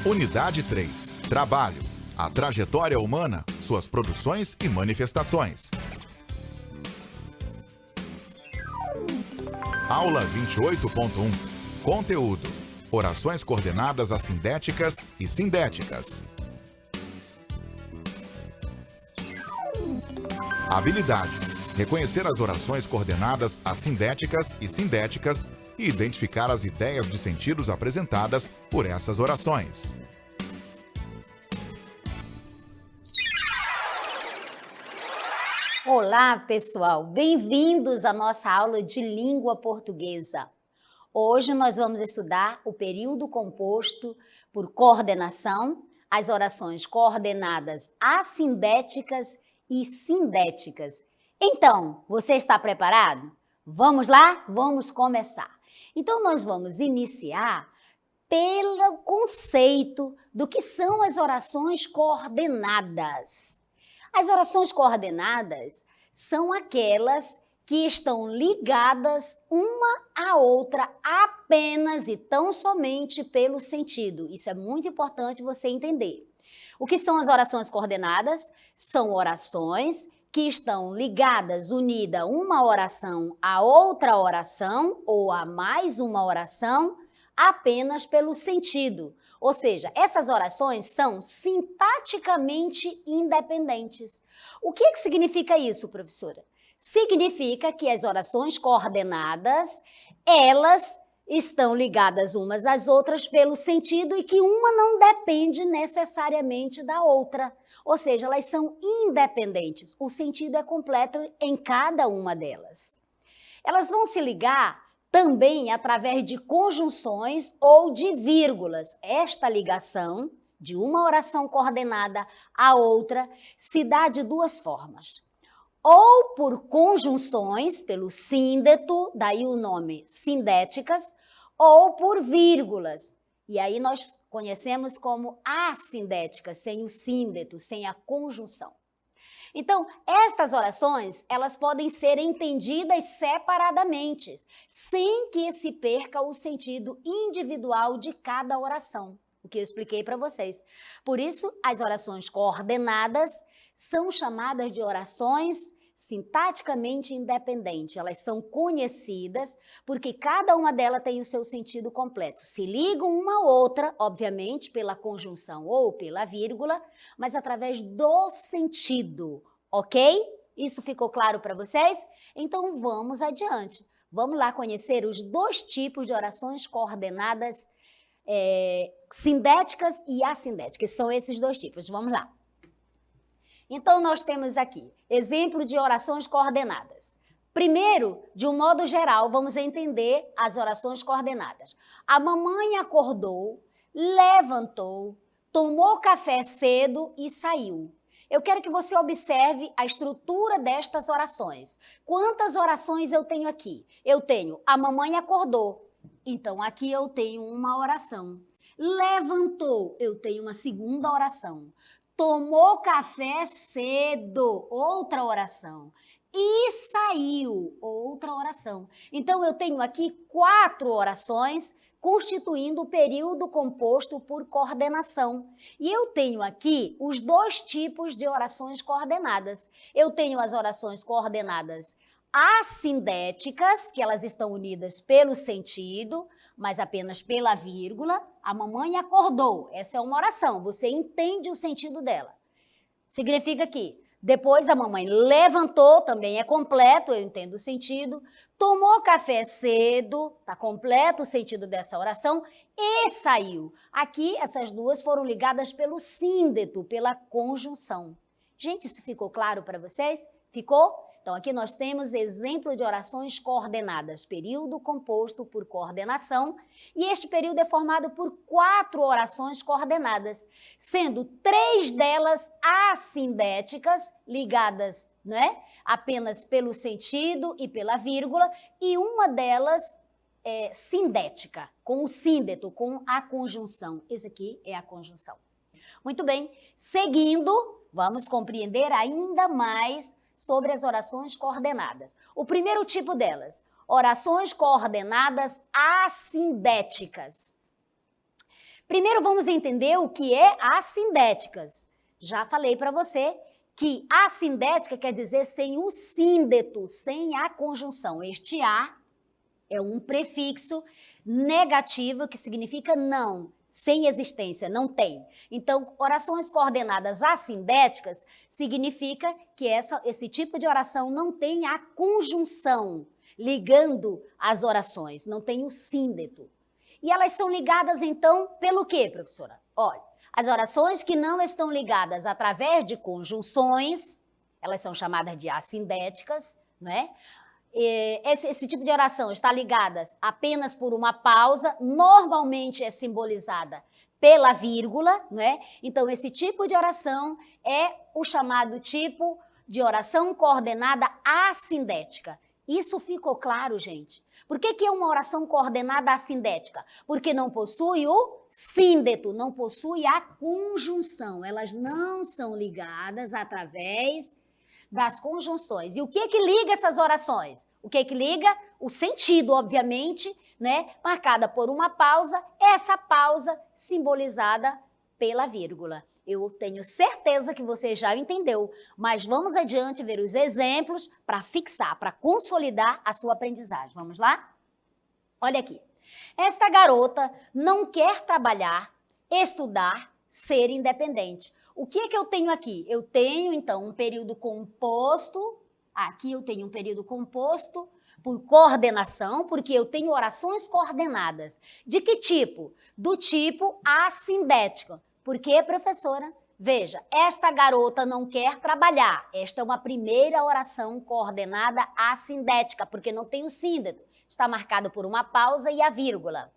Unidade 3. Trabalho. A trajetória humana, suas produções e manifestações. Aula 28.1. Conteúdo. Orações coordenadas assindéticas e sindéticas. Habilidade. Reconhecer as orações coordenadas assindéticas e sindéticas e identificar as ideias de sentidos apresentadas por essas orações. Olá, pessoal! Bem-vindos à nossa aula de língua portuguesa. Hoje nós vamos estudar o período composto por coordenação, as orações coordenadas assindéticas e sindéticas. Então, você está preparado? Vamos lá? Vamos começar. Então, nós vamos iniciar pelo conceito do que são as orações coordenadas. As orações coordenadas são aquelas que estão ligadas uma à outra apenas e tão somente pelo sentido. Isso é muito importante você entender. O que são as orações coordenadas? São orações que estão ligadas, unidas uma oração a outra oração ou a mais uma oração apenas pelo sentido. Ou seja, essas orações são sintaticamente independentes. O que significa isso, professora? Significa que as orações coordenadas, elas estão ligadas umas às outras pelo sentido e que uma não depende necessariamente da outra. Ou seja, elas são independentes. O sentido é completo em cada uma delas. Elas vão se ligar também através de conjunções ou de vírgulas. Esta ligação de uma oração coordenada à outra se dá de duas formas. Ou por conjunções, pelo síndeto, daí o nome sindéticas, ou por vírgulas. E aí nós conhecemos como assindéticas, sem o síndeto, sem a conjunção. Então, estas orações, elas podem ser entendidas separadamente, sem que se perca o sentido individual de cada oração, o que eu expliquei para vocês. Por isso, as orações coordenadas são chamadas de orações sintaticamente independentes. Elas são conhecidas porque cada uma delas tem o seu sentido completo. Se ligam uma à outra, obviamente, pela conjunção ou pela vírgula, mas através do sentido, ok? Isso ficou claro para vocês? Então, vamos adiante. Vamos lá conhecer os dois tipos de orações coordenadas sindéticas e assindéticas. São esses dois tipos. Vamos lá. Então, nós temos aqui exemplo de orações coordenadas. Primeiro, de um modo geral, vamos entender as orações coordenadas. A mamãe acordou, levantou, tomou café cedo e saiu. Eu quero que você observe a estrutura destas orações. Quantas orações eu tenho aqui? Eu tenho a mamãe acordou, então aqui eu tenho uma oração. Levantou, eu tenho uma segunda oração. Tomou café cedo, outra oração. E saiu, outra oração. Então, eu tenho aqui 4 orações constituindo o período composto por coordenação. E eu tenho aqui os dois tipos de orações coordenadas. Eu tenho as orações coordenadas assindéticas, que elas estão unidas pelo sentido, mas apenas pela vírgula. A mamãe acordou. Essa é uma oração, você entende o sentido dela. Significa que depois a mamãe levantou, também é completo, eu entendo o sentido. Tomou café cedo, está completo o sentido dessa oração. E saiu. Aqui, essas duas foram ligadas pelo síndeto, pela conjunção. Gente, isso ficou claro para vocês? Ficou? Então, aqui nós temos exemplo de orações coordenadas, período composto por coordenação, e este período é formado por 4 orações coordenadas, sendo 3 delas assindéticas, ligadas, né, apenas pelo sentido e pela vírgula, e uma delas sindética, com o síndeto, com a conjunção. Esse aqui é a conjunção. Muito bem, seguindo, vamos compreender ainda mais sobre as orações coordenadas. O primeiro tipo delas, orações coordenadas assindéticas. Primeiro vamos entender o que é assindéticas. Já falei para você que assindética quer dizer sem o síndeto, sem a conjunção. Este a é um prefixo negativo que significa não, sem existência, não tem. Então, orações coordenadas assindéticas significa que esse tipo de oração não tem a conjunção ligando as orações, não tem o síndeto. E elas são ligadas, então, pelo quê, professora? Olha, as orações que não estão ligadas através de conjunções, elas são chamadas de assindéticas, não é? Esse tipo de oração está ligada apenas por uma pausa, normalmente é simbolizada pela vírgula, não é? Então, esse tipo de oração é o chamado tipo de oração coordenada assindética. Isso ficou claro, gente? Por que é uma oração coordenada assindética? Porque não possui o síndeto, não possui a conjunção. Elas não são ligadas através das conjunções. E o que liga essas orações? O que liga? O sentido, obviamente, né? Marcada por uma pausa, essa pausa simbolizada pela vírgula. Eu tenho certeza que você já entendeu, mas vamos adiante ver os exemplos para fixar, para consolidar a sua aprendizagem. Vamos lá? Olha aqui. Esta garota não quer trabalhar, estudar, ser independente. O que eu tenho aqui? Eu tenho, então, um período composto. Aqui eu tenho um período composto por coordenação, porque eu tenho orações coordenadas. De que tipo? Do tipo assindético. Por quê, professora? Veja, esta garota não quer trabalhar. Esta é uma primeira oração coordenada assindética, porque não tem o síndeto. Está marcado por uma pausa e a vírgula.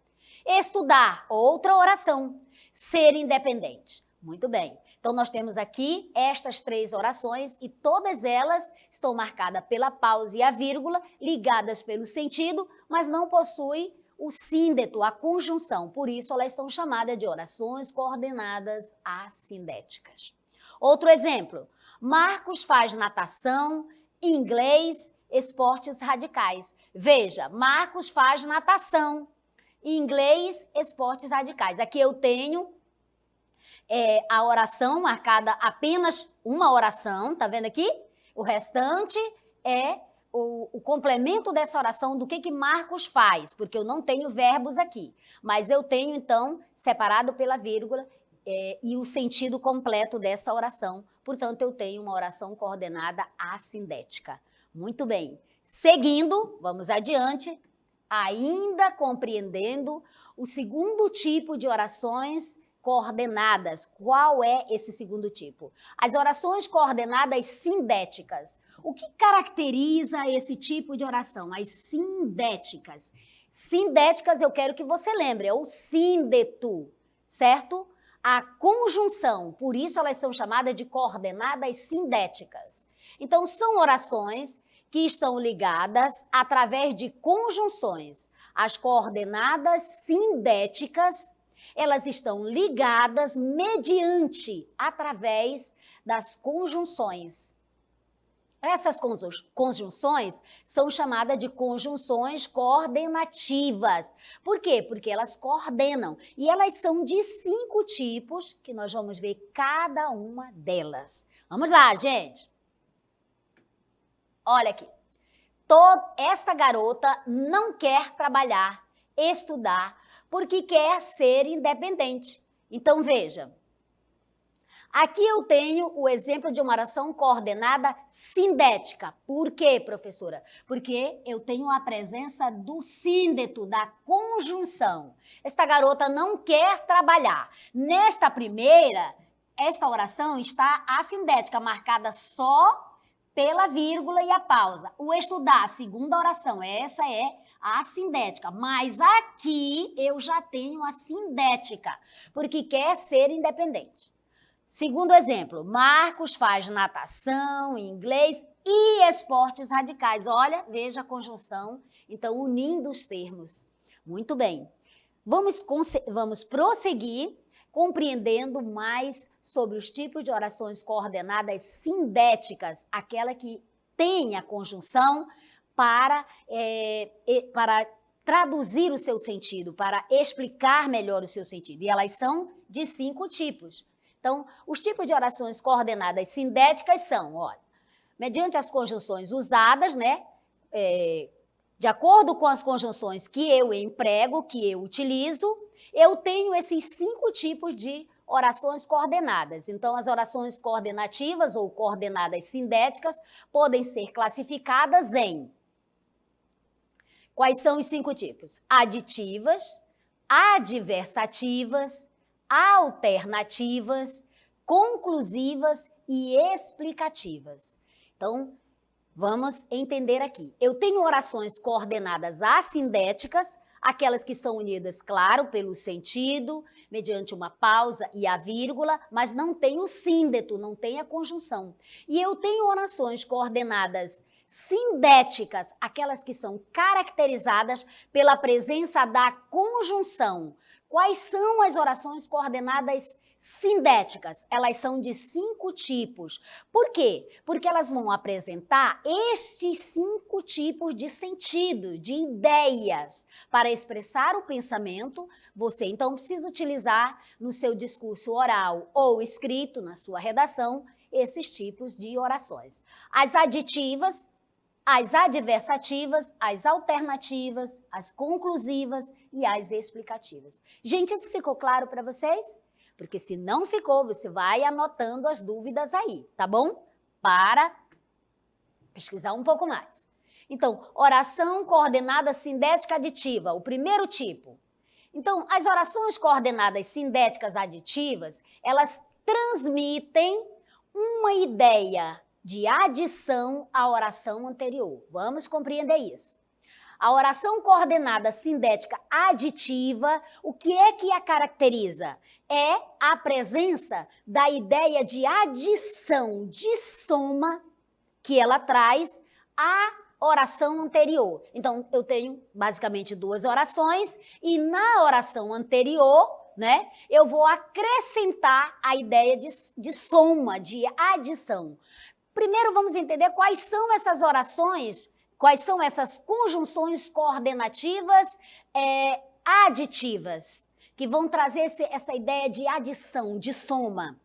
Estudar, outra oração. Ser independente. Muito bem. Então, nós temos aqui estas 3 orações e todas elas estão marcadas pela pausa e a vírgula, ligadas pelo sentido, mas não possuem o síndeto, a conjunção. Por isso, elas são chamadas de orações coordenadas assindéticas. Outro exemplo. Marcos faz natação, inglês, esportes radicais. Veja, Marcos faz natação, inglês, esportes radicais. Aqui eu tenho a oração marcada apenas uma oração, tá vendo aqui? O restante é o complemento dessa oração do que Marcos faz, porque eu não tenho verbos aqui, mas eu tenho, então, separado pela vírgula e o sentido completo dessa oração. Portanto, eu tenho uma oração coordenada assindética. Muito bem. Seguindo, vamos adiante, ainda compreendendo o segundo tipo de orações coordenadas. Qual é esse segundo tipo? As orações coordenadas sindéticas. O que caracteriza esse tipo de oração? As sindéticas. Sindéticas, eu quero que você lembre, é o síndeto, certo? A conjunção, por isso elas são chamadas de coordenadas sindéticas. Então, são orações que estão ligadas através de conjunções. As coordenadas sindéticas, elas estão ligadas através das conjunções. Essas conjunções são chamadas de conjunções coordenativas. Por quê? Porque elas coordenam. E elas são de 5 tipos, que nós vamos ver cada uma delas. Vamos lá, gente. Olha aqui. Esta garota não quer trabalhar, estudar, porque quer ser independente. Então, veja. Aqui eu tenho o exemplo de uma oração coordenada sindética. Por quê, professora? Porque eu tenho a presença do síndeto, da conjunção. Esta garota não quer trabalhar. Nesta primeira, esta oração está assindética, marcada só pela vírgula e a pausa. O estudar, a segunda oração, essa é a assindética. Mas aqui eu já tenho a sindética, porque quer ser independente. Segundo exemplo, Marcos faz natação, inglês e esportes radicais. Olha, veja a conjunção, então unindo os termos. Muito bem. Vamos prosseguir compreendendo mais sobre os tipos de orações coordenadas sindéticas, aquela que tem a conjunção para traduzir o seu sentido, para explicar melhor o seu sentido. E elas são de 5 tipos. Então, os tipos de orações coordenadas sindéticas são, olha, mediante as conjunções usadas, né? De acordo com as conjunções que eu emprego, que eu utilizo, eu tenho esses 5 tipos de orações coordenadas. Então, as orações coordenativas ou coordenadas sindéticas podem ser classificadas em... Quais são os 5 tipos? Aditivas, adversativas, alternativas, conclusivas e explicativas. Então, vamos entender aqui. Eu tenho orações coordenadas assindéticas, aquelas que são unidas, claro, pelo sentido, mediante uma pausa e a vírgula, mas não tem o síndeto, não tem a conjunção. E eu tenho orações coordenadas sindéticas, aquelas que são caracterizadas pela presença da conjunção. Quais são as orações coordenadas sindéticas? Elas são de 5 tipos. Por quê? Porque elas vão apresentar estes 5 tipos de sentido, de ideias. Para expressar o pensamento, você então precisa utilizar no seu discurso oral ou escrito, na sua redação, esses tipos de orações. As aditivas, as adversativas, as alternativas, as conclusivas e as explicativas. Gente, isso ficou claro para vocês? Porque se não ficou, você vai anotando as dúvidas aí, tá bom? Para pesquisar um pouco mais. Então, oração coordenada sindética aditiva, o primeiro tipo. Então, as orações coordenadas sindéticas aditivas, elas transmitem uma ideia de adição à oração anterior. Vamos compreender isso. A oração coordenada sindética aditiva, o que é que a caracteriza? É a presença da ideia de adição, de soma, que ela traz à oração anterior. Então, eu tenho basicamente 2 orações e na oração anterior, né, eu vou acrescentar a ideia de soma, de adição. Primeiro, vamos entender quais são essas orações, quais são essas conjunções coordenativas aditivas, que vão trazer essa ideia de adição, de soma.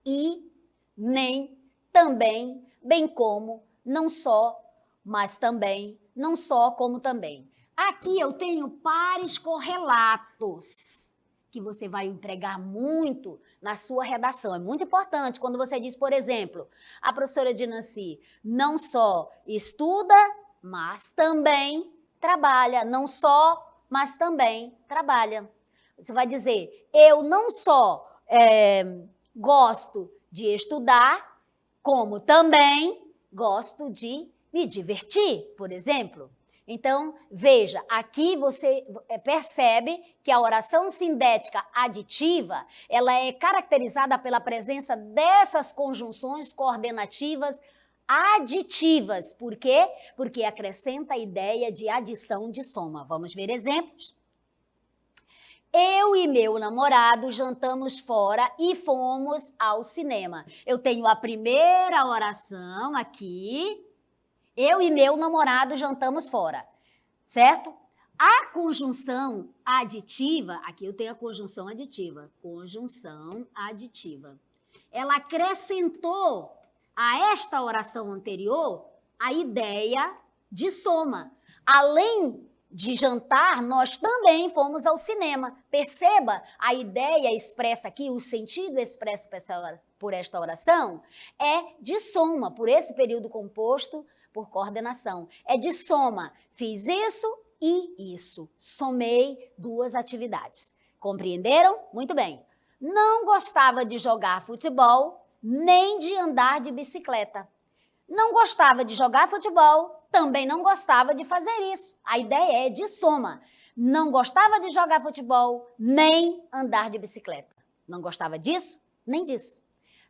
E, nem, também, bem como, não só, mas também, não só, como também. Aqui eu tenho pares correlatos, que você vai empregar muito na sua redação. É muito importante quando você diz, por exemplo, a professora Dinanci não só estuda, mas também trabalha. Não só, mas também trabalha. Você vai dizer, eu não só gosto de estudar, como também gosto de me divertir, por exemplo. Então, veja, aqui você percebe que a oração sindética aditiva, ela é caracterizada pela presença dessas conjunções coordenativas aditivas. Por quê? Porque acrescenta a ideia de adição de soma. Vamos ver exemplos? Eu e meu namorado jantamos fora e fomos ao cinema. Eu tenho a primeira oração aqui. Eu e meu namorado jantamos fora, certo? A conjunção aditiva, aqui eu tenho a conjunção aditiva, ela acrescentou a esta oração anterior a ideia de soma. Além de jantar, nós também fomos ao cinema. Perceba a ideia expressa aqui, o sentido expresso por esta oração é de soma, por esse período composto por coordenação. É de soma. Fiz isso e isso. Somei 2 atividades. Compreenderam? Muito bem. Não gostava de jogar futebol, nem de andar de bicicleta. Não gostava de jogar futebol, também não gostava de fazer isso. A ideia é de soma. Não gostava de jogar futebol, nem andar de bicicleta. Não gostava disso, nem disso.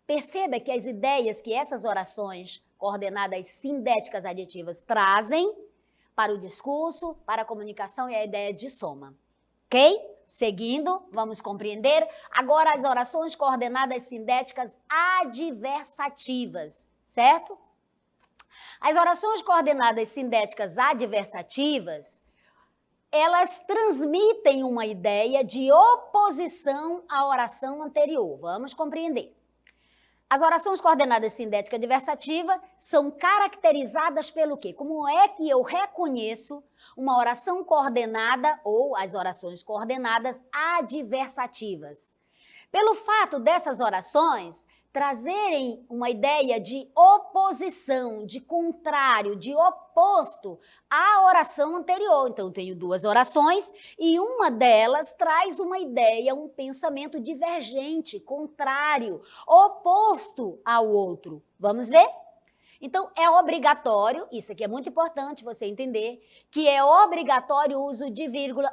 Perceba que as ideias que essas orações coordenadas sindéticas aditivas trazem para o discurso, para a comunicação e a ideia de soma. Ok? Seguindo, vamos compreender agora as orações coordenadas sindéticas adversativas, certo? As orações coordenadas sindéticas adversativas, elas transmitem uma ideia de oposição à oração anterior. Vamos compreender. As orações coordenadas sindética adversativa são caracterizadas pelo quê? Como é que eu reconheço uma oração coordenada ou as orações coordenadas adversativas? Pelo fato dessas orações trazerem uma ideia de oposição, de contrário, de oposto à oração anterior. Então, eu tenho duas orações e uma delas traz uma ideia, um pensamento divergente, contrário, oposto ao outro. Vamos ver? Então, é obrigatório, isso aqui é muito importante você entender, que é obrigatório o uso de vírgula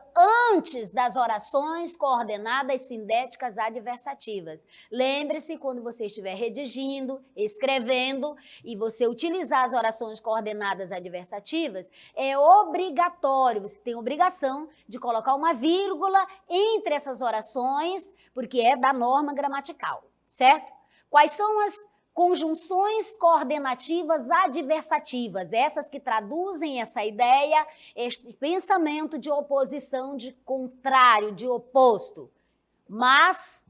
antes das orações coordenadas sindéticas adversativas. Lembre-se, quando você estiver redigindo, escrevendo, e você utilizar as orações coordenadas adversativas, é obrigatório, você tem obrigação de colocar uma vírgula entre essas orações, porque é da norma gramatical, certo? Quais são as conjunções coordenativas adversativas, essas que traduzem essa ideia, este pensamento de oposição, de contrário, de oposto. Mas,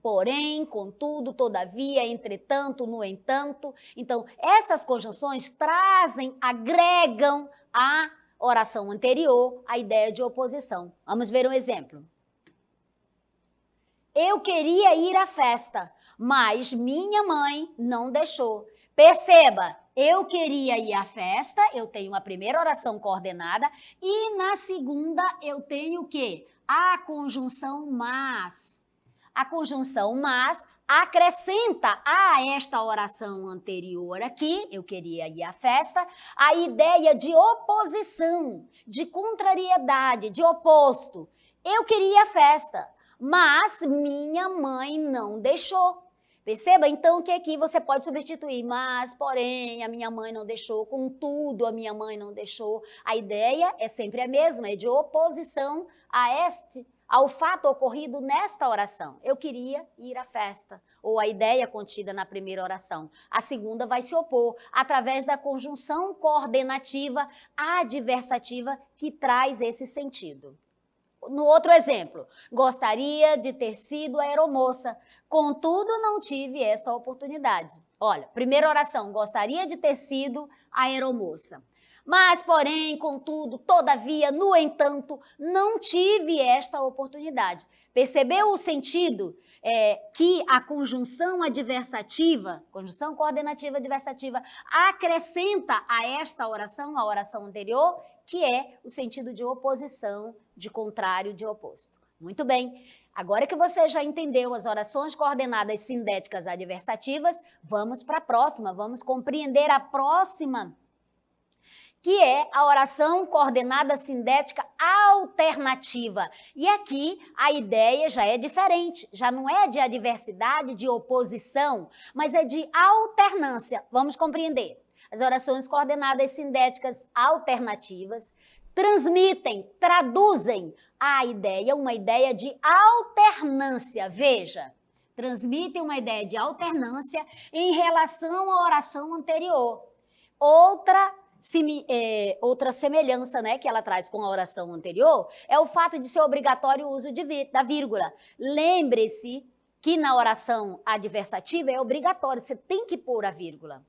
porém, contudo, todavia, entretanto, no entanto. Então, essas conjunções trazem, agregam à oração anterior a ideia de oposição. Vamos ver um exemplo. Eu queria ir à festa, mas minha mãe não deixou. Perceba, eu queria ir à festa, eu tenho uma primeira oração coordenada e na segunda eu tenho o quê? A conjunção mas. A conjunção mas acrescenta a esta oração anterior aqui, eu queria ir à festa, a ideia de oposição, de contrariedade, de oposto. Eu queria ir à festa, mas minha mãe não deixou. Perceba, então, que aqui você pode substituir, mas, porém, a minha mãe não deixou, contudo, a minha mãe não deixou. A ideia é sempre a mesma, é de oposição ao fato ocorrido nesta oração. Eu queria ir à festa, ou a ideia contida na primeira oração. A segunda vai se opor através da conjunção coordenativa adversativa que traz esse sentido. No outro exemplo, gostaria de ter sido aeromoça, contudo não tive essa oportunidade. Olha, primeira oração, gostaria de ter sido aeromoça. Mas, porém, contudo, todavia, no entanto, não tive esta oportunidade. Percebeu o sentido que a conjunção adversativa, conjunção coordenativa adversativa, acrescenta a esta oração, a oração anterior, que é o sentido de oposição, de contrário, de oposto. Muito bem. Agora que você já entendeu as orações coordenadas sindéticas adversativas, vamos para a próxima, vamos compreender a próxima, que é a oração coordenada sindética alternativa. E aqui a ideia já é diferente, já não é de adversidade, de oposição, mas é de alternância. Vamos compreender. As orações coordenadas sindéticas alternativas transmitem, traduzem a ideia, uma ideia de alternância. Veja, transmitem uma ideia de alternância em relação à oração anterior. Outra semelhança, né, que ela traz com a oração anterior é o fato de ser obrigatório o uso da vírgula. Lembre-se que na oração adversativa é obrigatório, você tem que pôr a vírgula.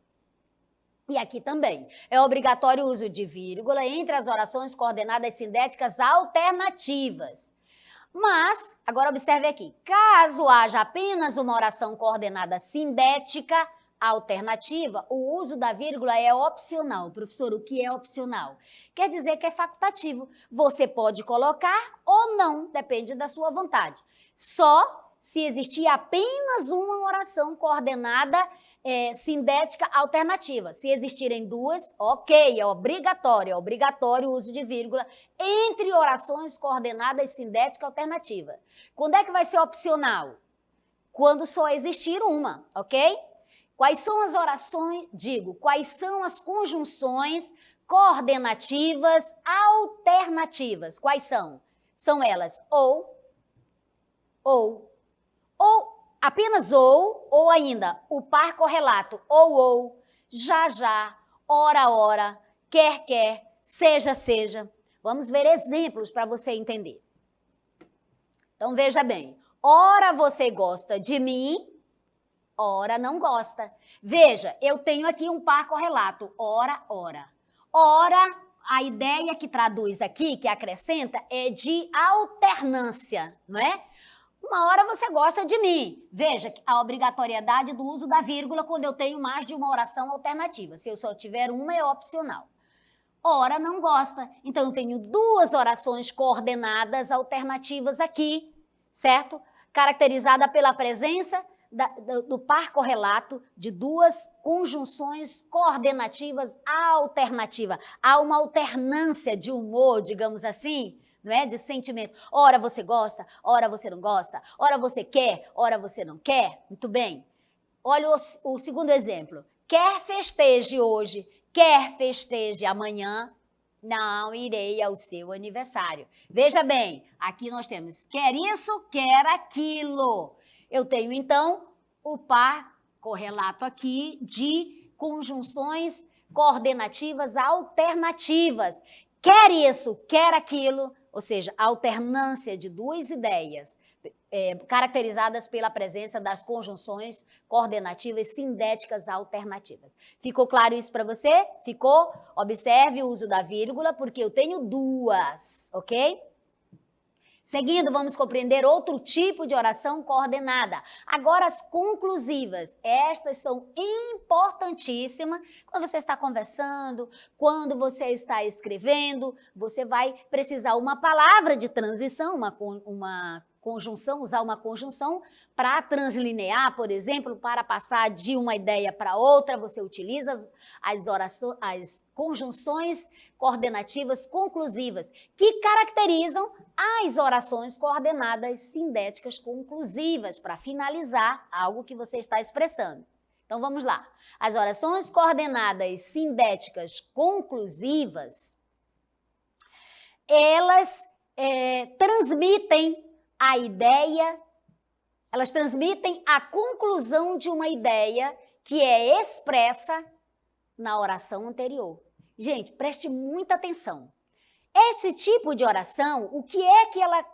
E aqui também é obrigatório o uso de vírgula entre as orações coordenadas sindéticas alternativas. Mas, agora observe aqui, caso haja apenas uma oração coordenada sindética alternativa, o uso da vírgula é opcional. Professor, o que é opcional? Quer dizer que é facultativo. Você pode colocar ou não, depende da sua vontade. Só se existir apenas uma oração coordenada sindética alternativa. Se existirem duas, ok, é obrigatório o uso de vírgula entre orações coordenadas sindética alternativa. Quando é que vai ser opcional? Quando só existir uma, ok? Quais são as orações, quais são as conjunções coordenativas alternativas? Quais são? São elas ou, apenas ou ainda o par correlato ou, já, ora, quer, seja. Vamos ver exemplos para você entender. Então, veja bem. Ora você gosta de mim, ora não gosta. Veja, eu tenho aqui um par correlato, ora. Ora, a ideia que traduz aqui, que acrescenta, é de alternância, não é? Uma hora você gosta de mim. Veja a obrigatoriedade do uso da vírgula quando eu tenho mais de uma oração alternativa. Se eu só tiver uma, é opcional. Ora não gosta. Então, eu tenho duas orações coordenadas alternativas aqui, certo? Caracterizada pela presença do par correlato de duas conjunções coordenativas alternativas. Há uma alternância de humor, digamos assim, não é? De sentimento. Ora você gosta, ora você não gosta, ora você quer, ora você não quer. Muito bem. Olha o segundo exemplo. Quer festeje hoje, quer festeje amanhã, não irei ao seu aniversário. Veja bem, aqui nós temos quer isso, quer aquilo. Eu tenho, então, o par correlato aqui de conjunções coordenativas alternativas. Quer isso, quer aquilo, ou seja, alternância de duas ideias, caracterizadas pela presença das conjunções coordenativas sindéticas alternativas. Ficou claro isso para você? Ficou? Observe o uso da vírgula, porque eu tenho duas, ok? Seguindo, vamos compreender outro tipo de oração coordenada. Agora, as conclusivas. Estas são importantíssimas quando você está conversando, quando você está escrevendo, você vai precisar uma palavra de transição, uma conjunção, usar uma conjunção para translinear, por exemplo, para passar de uma ideia para outra, você utiliza as conjunções coordenativas conclusivas, que caracterizam as orações coordenadas sindéticas conclusivas, para finalizar algo que você está expressando. Então, vamos lá. As orações coordenadas sindéticas conclusivas, elas transmitem a ideia, elas transmitem a conclusão de uma ideia que é expressa na oração anterior. Gente, preste muita atenção. Esse tipo de oração, o que é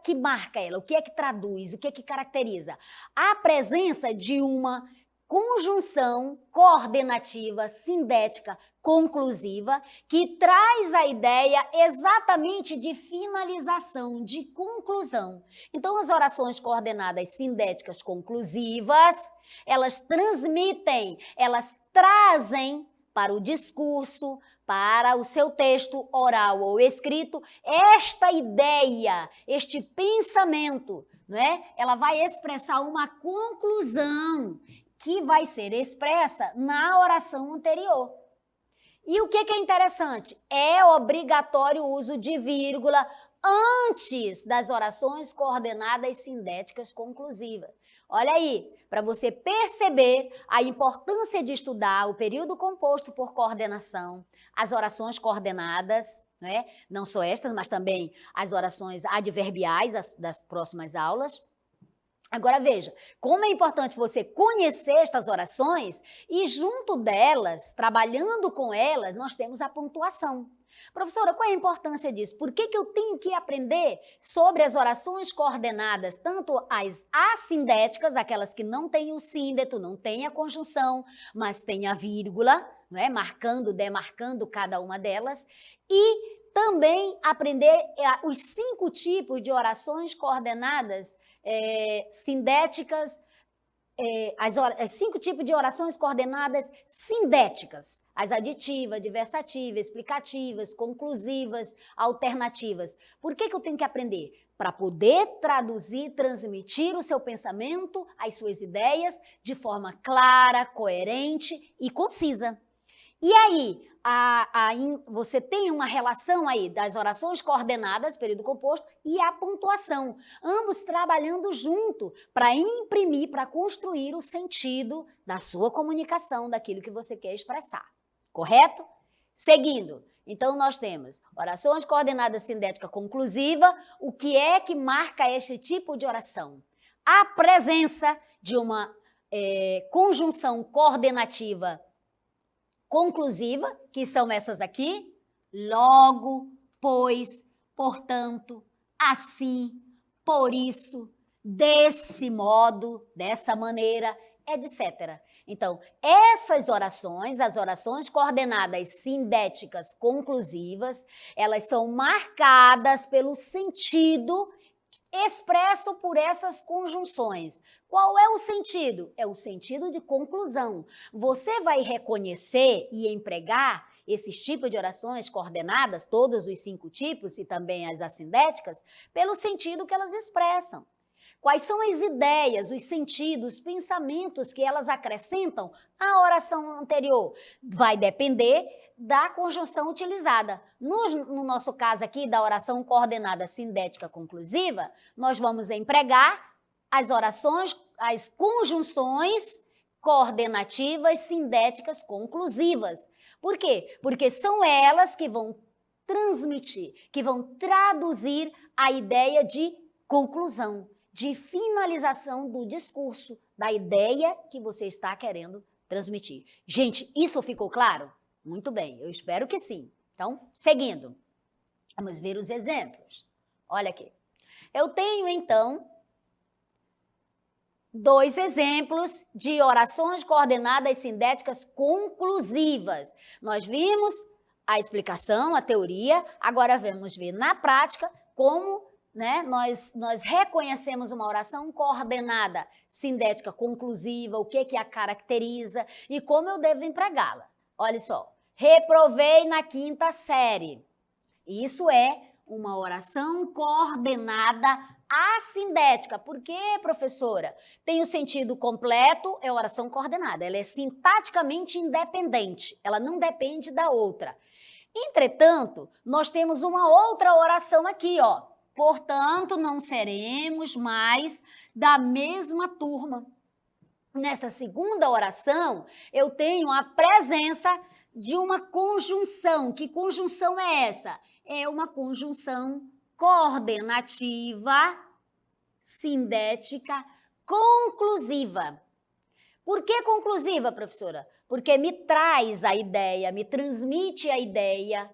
que marca ela? O que é que traduz? O que é que caracteriza? A presença de uma conjunção coordenativa, sindética, conclusiva, que traz a ideia exatamente de finalização, de conclusão. Então, as orações coordenadas sindéticas conclusivas, elas transmitem, elas trazem para o discurso, para o seu texto oral ou escrito, esta ideia, este pensamento, não é? Ela vai expressar uma conclusão que vai ser expressa na oração anterior. E o que é interessante? É obrigatório o uso de vírgula antes das orações coordenadas sindéticas conclusivas. Olha aí, para você perceber a importância de estudar o período composto por coordenação, as orações coordenadas, né? Não só estas, mas também as orações adverbiais das próximas aulas. Agora veja, como é importante você conhecer estas orações e junto delas, trabalhando com elas, nós temos a pontuação. Professora, qual é a importância disso? Por que eu tenho que aprender sobre as orações coordenadas, tanto as assindéticas, aquelas que não têm o síndeto, não têm a conjunção, mas têm a vírgula, não é? Marcando, demarcando cada uma delas, e também aprender os 5 tipos de orações coordenadas sindéticas, as 5 tipos de orações coordenadas sindéticas, as aditivas, adversativas, explicativas, conclusivas, alternativas. Por que eu tenho que aprender? para poder traduzir, transmitir o seu pensamento, as suas ideias de forma clara, coerente e concisa. E aí, você tem uma relação aí das orações coordenadas, período composto, e a pontuação, ambos trabalhando junto para imprimir, para construir o sentido da sua comunicação, daquilo que você quer expressar. Correto? Seguindo, então nós temos orações coordenadas sindética conclusiva. O que é que marca este tipo de oração? A presença de uma conjunção coordenativa conclusiva, que são essas aqui: logo, pois, portanto, assim, por isso, desse modo, dessa maneira, etc. Então, essas orações, as orações coordenadas sindéticas conclusivas, elas são marcadas pelo sentido expresso por essas conjunções. Qual é o sentido? É o sentido de conclusão. Você vai reconhecer e empregar esses tipos de orações coordenadas, todos os 5 tipos e também as assindéticas, pelo sentido que elas expressam. Quais são as ideias, os sentidos, os pensamentos que elas acrescentam à oração anterior? Vai depender da conjunção utilizada. No nosso caso aqui, da oração coordenada sindética conclusiva, nós vamos empregar as orações, as conjunções coordenativas sindéticas conclusivas. Por quê? Porque são elas que vão transmitir, que vão traduzir a ideia de conclusão, de finalização do discurso, da ideia que você está querendo transmitir. Gente, isso ficou claro? Muito bem, eu espero que sim. Então, seguindo, vamos ver os exemplos. Olha aqui. Eu tenho, então, 2 exemplos de orações coordenadas sindéticas conclusivas. Nós vimos a explicação, a teoria, agora vamos ver na prática como nós reconhecemos uma oração coordenada sindética conclusiva, o que a caracteriza e como eu devo empregá-la. Olha só, reprovei na 5ª série. Isso é uma oração coordenada assindética. Por quê, professora? Tem o sentido completo, é oração coordenada. Ela é sintaticamente independente, ela não depende da outra. Entretanto, nós temos uma outra oração aqui, ó. Portanto, não seremos mais da mesma turma. Nesta segunda oração, eu tenho a presença de uma conjunção. Que conjunção é essa? É uma conjunção coordenativa, sindética, conclusiva. Por que conclusiva, professora? Porque me traz a ideia, me transmite a ideia,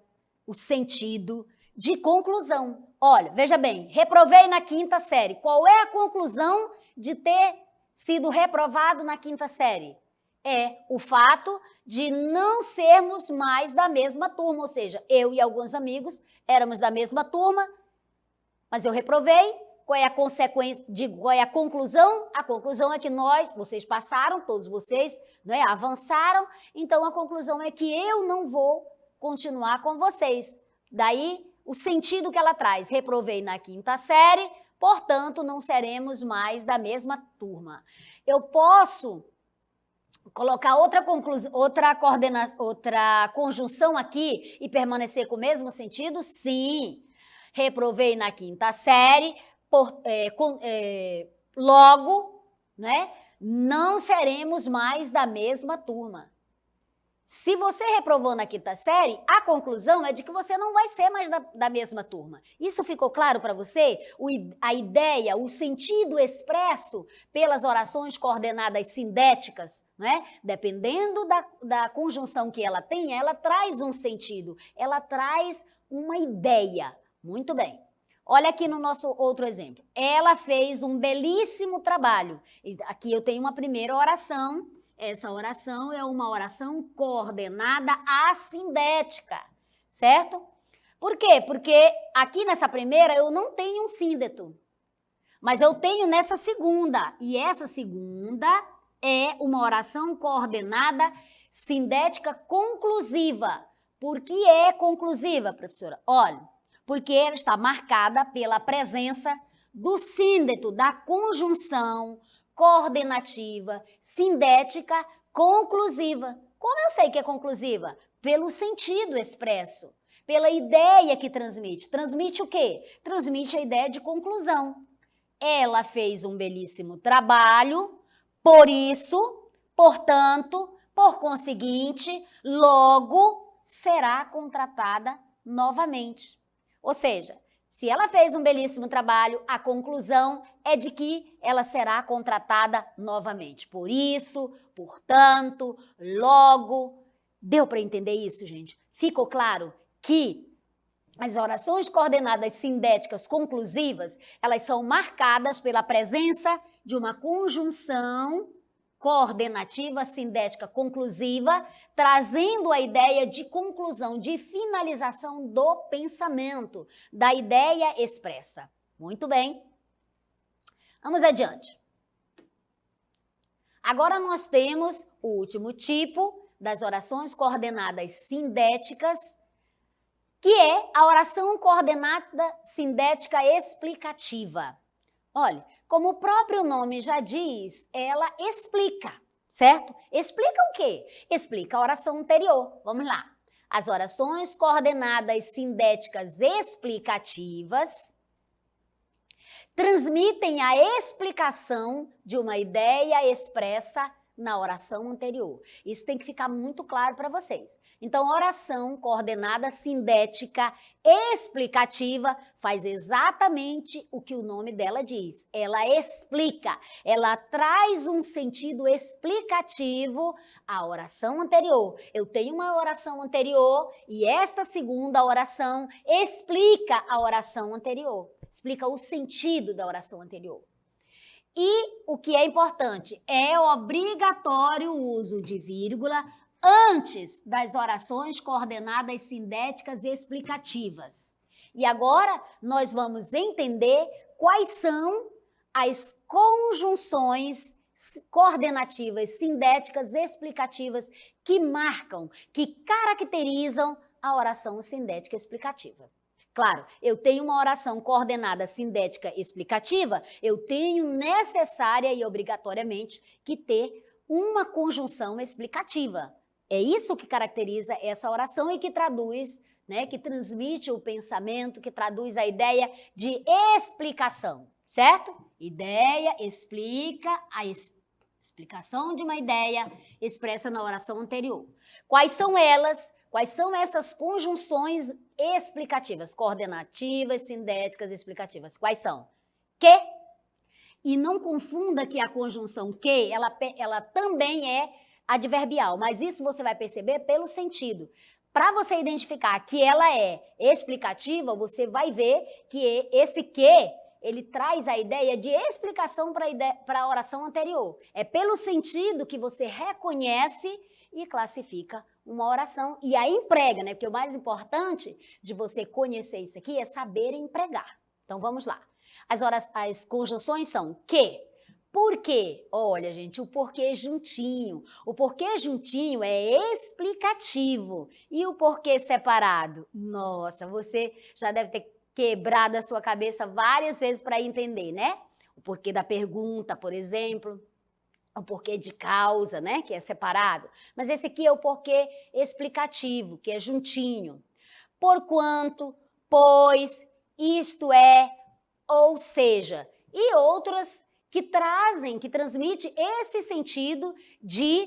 o sentido de conclusão. Olha, veja bem, reprovei na 5ª série. Qual é a conclusão de ter sido reprovado na 5ª série? É o fato de não sermos mais da mesma turma, ou seja, eu e alguns amigos éramos da mesma turma, mas eu reprovei. Qual é a consequência? Qual é a conclusão? A conclusão é que vocês passaram, todos vocês, avançaram, então a conclusão é que eu não vou continuar com vocês. Daí, o sentido que ela traz, reprovei na 5ª série, portanto, não seremos mais da mesma turma. Eu posso colocar outra conjunção aqui e permanecer com o mesmo sentido? Sim. Reprovei na 5ª série, logo, não seremos mais da mesma turma. Se você reprovou na 5ª série, a conclusão é de que você não vai ser mais da mesma turma. Isso ficou claro para você? A ideia, o sentido expresso pelas orações coordenadas sindéticas, dependendo da conjunção que ela tem, ela traz um sentido, ela traz uma ideia. Muito bem. Olha aqui no nosso outro exemplo. Ela fez um belíssimo trabalho. Aqui eu tenho uma primeira oração. Essa oração é uma oração coordenada assindética, certo? Por quê? Porque aqui nessa primeira eu não tenho um síndeto, mas eu tenho nessa segunda. E essa segunda é uma oração coordenada sindética conclusiva. Por que é conclusiva, professora? Olha, Porque ela está marcada pela presença do síndeto, da conjunção coordenativa, sindética, conclusiva. Como eu sei que é conclusiva? Pelo sentido expresso, pela ideia que transmite. Transmite o quê? Transmite a ideia de conclusão. Ela fez um belíssimo trabalho, por isso, portanto, por conseguinte, logo será contratada novamente. Ou seja, se ela fez um belíssimo trabalho, a conclusão é de que ela será contratada novamente. Por isso, portanto, logo. Deu para entender isso, gente? Ficou claro que as orações coordenadas sindéticas conclusivas, elas são marcadas pela presença de uma conjunção coordenativa sindética conclusiva, trazendo a ideia de conclusão, de finalização do pensamento, da ideia expressa. Muito bem. Vamos adiante. Agora nós temos o último tipo das orações coordenadas sindéticas, que é a oração coordenada sindética explicativa. Olha, como o próprio nome já diz, ela explica, certo? Explica o quê? Explica a oração anterior. Vamos lá. As orações coordenadas sindéticas explicativas transmitem a explicação de uma ideia expressa na oração anterior. Isso tem que ficar muito claro para vocês. Então, oração coordenada sindética explicativa faz exatamente o que o nome dela diz. Ela explica, ela traz um sentido explicativo à oração anterior. Eu tenho uma oração anterior e esta segunda oração explica a oração anterior, explica o sentido da oração anterior. E o que é importante, é obrigatório o uso de vírgula antes das orações coordenadas sindéticas explicativas. E agora nós vamos entender quais são as conjunções coordenativas sindéticas explicativas que marcam, que caracterizam a oração sindética explicativa. Claro, eu tenho uma oração coordenada sindética explicativa, eu tenho necessária e obrigatoriamente que ter uma conjunção explicativa. É isso que caracteriza essa oração e que traduz, né, que transmite o pensamento, que traduz a ideia de explicação, certo? Ideia explica a explicação de uma ideia expressa na oração anterior. Quais são elas? Quais são essas conjunções explicativas, coordenativas, sindéticas, explicativas? Quais são? Que. E não confunda que a conjunção que, ela também é adverbial, mas isso você vai perceber pelo sentido. Para você identificar que ela é explicativa, você vai ver que esse que, ele traz a ideia de explicação para a oração anterior. É pelo sentido que você reconhece e classifica uma oração e a emprega, né? Porque o mais importante de você conhecer isso aqui é saber empregar. Então, vamos lá. As conjunções são que, porquê. Olha, gente, o porquê juntinho. O porquê juntinho é explicativo. E o porquê separado? Nossa, você já deve ter quebrado a sua cabeça várias vezes para entender, né? O porquê da pergunta, por exemplo. O porquê de causa, né, que é separado. Mas esse aqui é o porquê explicativo, que é juntinho. Porquanto, pois, isto é, ou seja, e outras que transmitem esse sentido de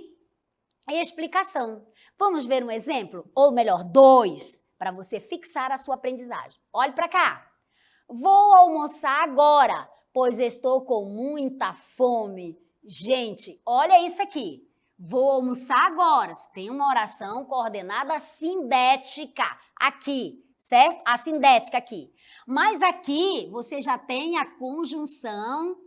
explicação. Vamos ver um exemplo? Ou melhor, dois, para você fixar a sua aprendizagem. Olhe para cá. Vou almoçar agora, pois estou com muita fome. Gente, olha isso aqui. Vou almoçar agora. Tem uma oração coordenada sindética aqui, certo? A sindética aqui. Mas aqui você já tem a conjunção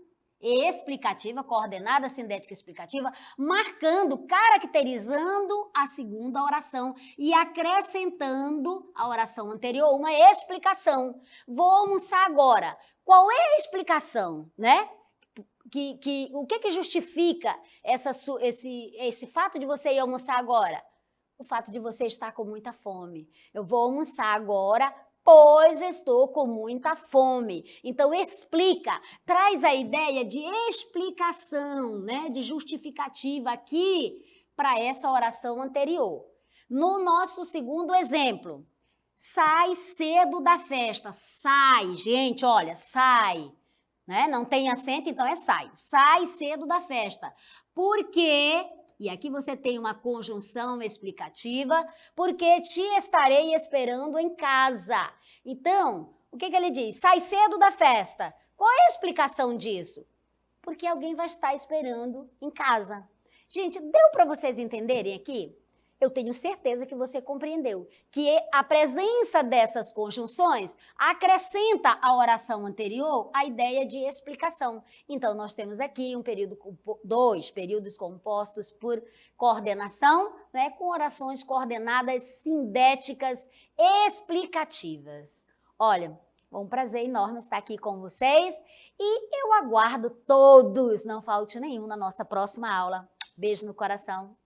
explicativa, coordenada sindética explicativa, marcando, caracterizando a segunda oração e acrescentando à oração anterior uma explicação. Vou almoçar agora. Qual é a explicação, né? O que justifica esse fato de você ir almoçar agora? O fato de você estar com muita fome. Eu vou almoçar agora Pois estou com muita fome. Então explica, traz a ideia de explicação, né, de justificativa aqui para essa oração anterior. No nosso segundo exemplo, sai cedo da festa. Sai, gente, olha, sai, né? Não tem acento, então é sai. Sai cedo da festa. Por quê? E aqui você tem uma conjunção explicativa, porque te estarei esperando em casa. Então, o que ele diz? Sai cedo da festa. Qual é a explicação disso? Porque alguém vai estar esperando em casa. Gente, deu para vocês entenderem aqui? Eu tenho certeza que você compreendeu que a presença dessas conjunções acrescenta à oração anterior a ideia de explicação. Então, nós temos aqui dois períodos compostos por coordenação, né, com orações coordenadas sindéticas explicativas. Olha, foi um prazer enorme estar aqui com vocês e eu aguardo todos, não falte nenhum, na nossa próxima aula. Beijo no coração.